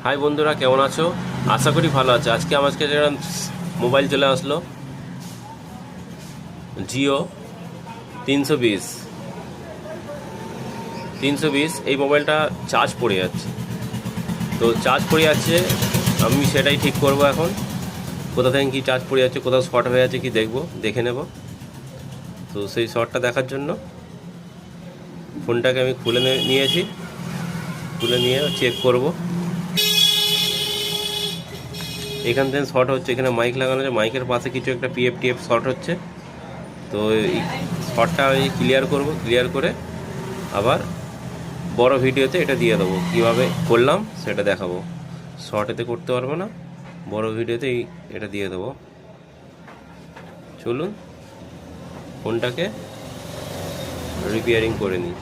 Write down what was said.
High বন্ধুরা, কেমন আছো? আশা করি ভালো আছো। আজকে আমার কাছে একটা মোবাইল চলে আসলো, জিও 320। এই মোবাইলটা চার্জ পড়ে যাচ্ছে, তো চার্জ পড়ে যাচ্ছে, আমি সেটাই ঠিক করব এখন। কোথা থেকে কী চার্জ পড়ে যাচ্ছে, কোথাও শর্ট হয়ে যাচ্ছে কি দেখে নেব। তো সেই শর্টটা দেখার জন্য ফোনটাকে আমি নিয়েছি, খুলে নিয়ে চেক করব। এখান থেকে শর্ট হচ্ছে, এখানে মাইক লাগানো আছে, মাইকের পাশে কিছু একটা পিএফ শর্ট হচ্ছে। তো এই শর্টটা আমি ক্লিয়ার করে আবার বড় ভিডিওতে এটা দিয়ে দেবো। কীভাবে করলাম সেটা দেখাবো। শর্টেতে করতে পারবো না, বড় ভিডিওতে এটা দিয়ে দেবো। চলুন ফোনটাকে রিপেয়ারিং করে নিই।